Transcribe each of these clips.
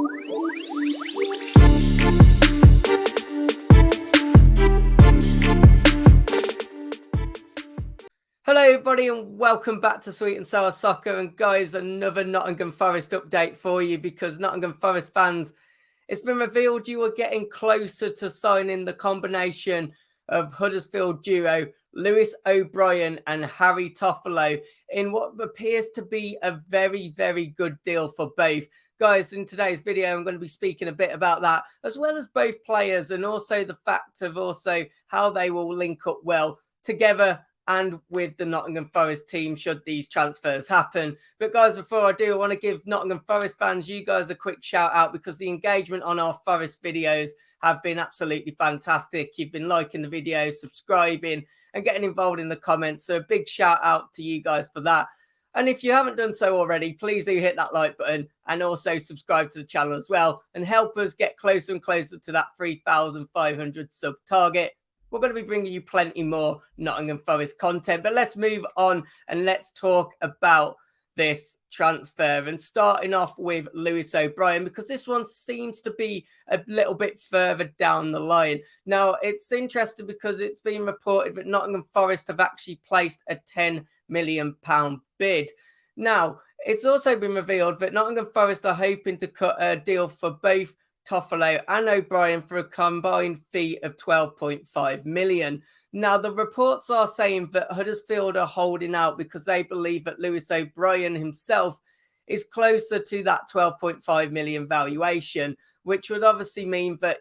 Hello everybody and welcome back to Sweet and Sour Soccer. And guys, another Nottingham Forest update for you, because Nottingham Forest fans, it's been revealed you are getting closer to signing the combination of Huddersfield duo Lewis O'Brien and Harry Toffolo in what appears to be a very, very good deal for both. Guys, in today's video, I'm going to be speaking a bit about that, as well as both players, and also the fact of also how they will link up well together and with the Nottingham Forest team should these transfers happen. But guys, before I do, I want to give Nottingham Forest fans, you guys, a quick shout out, because the engagement on our Forest videos have been absolutely fantastic. You've been liking the videos, subscribing and getting involved in the comments. So a big shout out to you guys for that. And if you haven't done so already, please do hit that like button and also subscribe to the channel as well, and help us get closer and closer to that 3,500 sub target. We're going to be bringing you plenty more Nottingham Forest content. But let's move on and let's talk about this transfer. And starting off with Lewis O'Brien, because this one seems to be a little bit further down the line. Now, it's interesting because it's been reported that Nottingham Forest have actually placed a £10 million bid. Now, it's also been revealed that Nottingham Forest are hoping to cut a deal for both Toffolo and O'Brien for a combined fee of 12.5 million. Now, the reports are saying that Huddersfield are holding out because they believe that Lewis O'Brien himself is closer to that 12.5 million valuation, which would obviously mean that,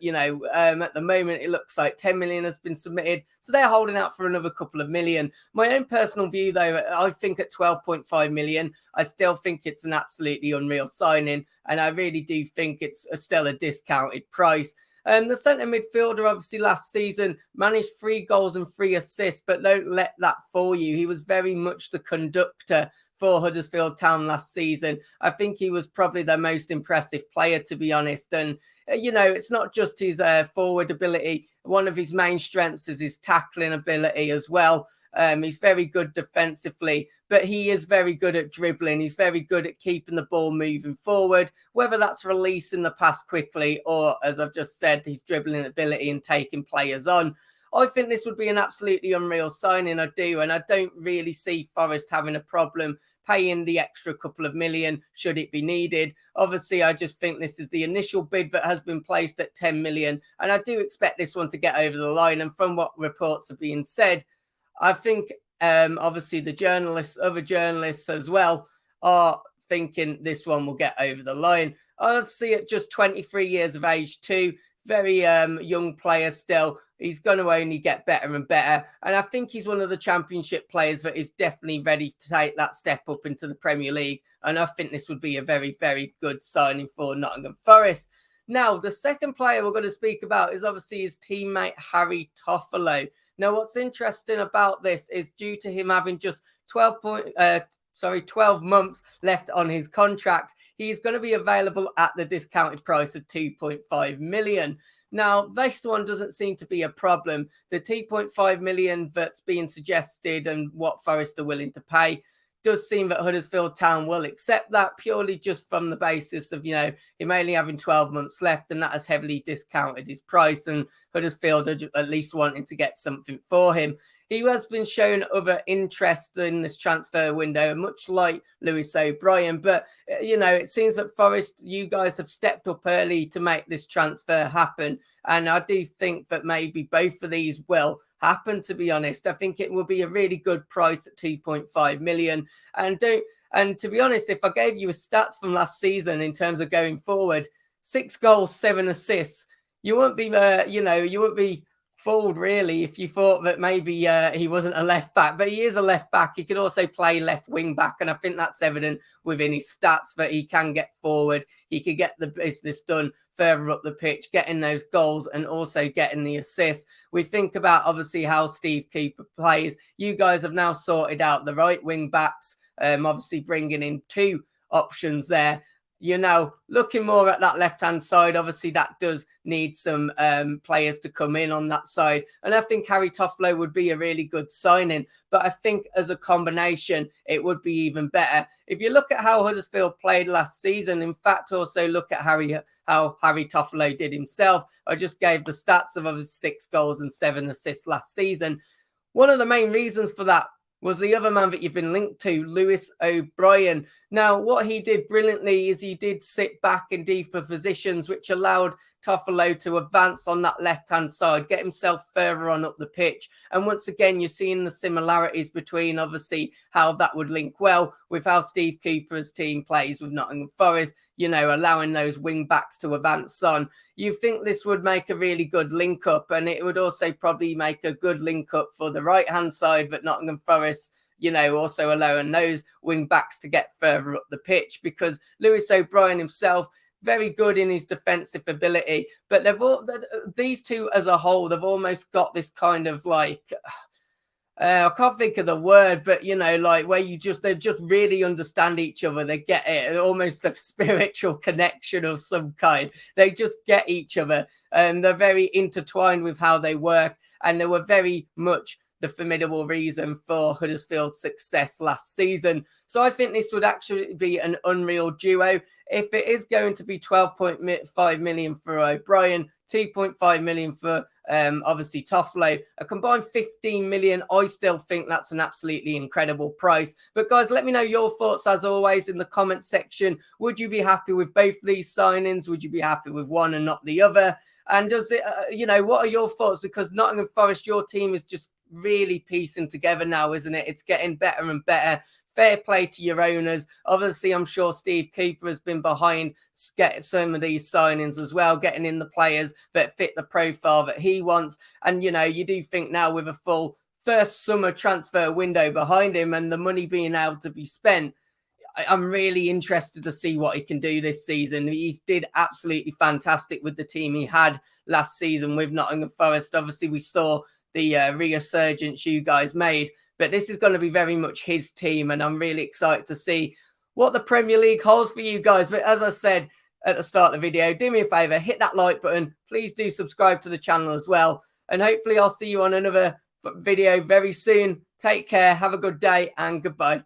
at the moment, it looks like 10 million has been submitted. So they're holding out for another couple of million. My own personal view, though, I think at 12.5 million, I still think it's an absolutely unreal signing. And I really do think it's still a discounted price. The centre midfielder, obviously, last season managed 3 goals and 3 assists, but don't let that fool you. He was very much the conductor for Huddersfield Town last season. I think he was probably their most impressive player, to be honest. And, it's not just his forward ability. One of his main strengths is his tackling ability as well. He's very good defensively, but he is very good at dribbling. He's very good at keeping the ball moving forward, whether that's releasing the pass quickly or, as I've just said, his dribbling ability and taking players on. I think this would be an absolutely unreal signing, I do, and I don't really see Forest having a problem paying the extra couple of million should it be needed. Obviously, I just think this is the initial bid that has been placed at 10 million, and I do expect this one to get over the line. And from what reports are being said, I think obviously other journalists as well, are thinking this one will get over the line. Obviously, at just 23 years of age too, very young player still. He's going to only get better and better. And I think he's one of the championship players that is definitely ready to take that step up into the Premier League. And I think this would be a very, very good signing for Nottingham Forest. Now, the second player we're going to speak about is obviously his teammate, Harry Toffolo. Now, what's interesting about this is due to him having just 12 months left on his contract, he's going to be available at the discounted price of 2.5 million. Now, this one doesn't seem to be a problem. The 2.5 million that's being suggested and what Forest are willing to pay does seem that Huddersfield Town will accept that, purely just from the basis of, him only having 12 months left, and that has heavily discounted his price, and Huddersfield are at least wanting to get something for him. He has been shown other interest in this transfer window, much like Lewis O'Brien. But, it seems that Forest, you guys have stepped up early to make this transfer happen. And I do think that maybe both of these will happen, to be honest. I think it will be a really good price at 2.5 million. And to be honest, if I gave you a stats from last season in terms of going forward, 6 goals, 7 assists, you wouldn't be fooled really if you thought that maybe he wasn't a left back, but he is a left back. He can also play left wing back, and I think that's evident within his stats that he can get forward. He can get the business done further up the pitch, getting those goals and also getting the assists. We think about obviously how Steve Cooper plays. You guys have now sorted out the right wing backs, obviously bringing in 2 options there. you're now looking more at that left-hand side. Obviously, that does need some players to come in on that side. And I think Harry Toffolo would be a really good signing. But I think as a combination, it would be even better. If you look at how Huddersfield played last season, in fact, also look at how Harry Toffolo did himself. I just gave the stats of his 6 goals and 7 assists last season. One of the main reasons for that was the other man that you've been linked to, Lewis O'Brien. Now, what he did brilliantly is he did sit back in deeper positions, which allowed Toffolo to advance on that left-hand side, get himself further on up the pitch. And once again, you're seeing the similarities between, obviously, how that would link well with how Steve Cooper's team plays with Nottingham Forest, you know, allowing those wing-backs to advance on. You think this would make a really good link-up, and it would also probably make a good link-up for the right-hand side, but Nottingham Forest, you know, also allowing those wing-backs to get further up the pitch, because Lewis O'Brien himself, very good in his defensive ability, but these two as a whole, they've almost got this kind of like, I can't think of the word, but you know, like where they just really understand each other. They get it, almost a spiritual connection of some kind. They just get each other, and they're very intertwined with how they work, and they were very much the formidable reason for Huddersfield's success last season. So I think this would actually be an unreal duo. If it is going to be 12.5 million for O'Brien, 2.5 million for obviously Toffolo, a combined 15 million, I still think that's an absolutely incredible price. But guys, let me know your thoughts as always in the comment section. Would you be happy with both of these signings? Would you be happy with one and not the other? And does it, you know, what are your thoughts? Because Nottingham Forest, your team is just really piecing together now, isn't it? It's getting better and better. Fair play to your owners. Obviously, I'm sure Steve Cooper has been behind getting some of these signings as well, getting in the players that fit the profile that he wants. And, you know, you do think now with a full first summer transfer window behind him and the money being able to be spent, I'm really interested to see what he can do this season. He did absolutely fantastic with the team he had last season with Nottingham Forest. Obviously, we saw the resurgence you guys made, but this is going to be very much his team, and I'm really excited to see what the Premier League holds for you guys. But as I said at the start of the video, do me a favour, hit that like button. Please do subscribe to the channel as well, and hopefully I'll see you on another video very soon. Take care, have a good day, and goodbye.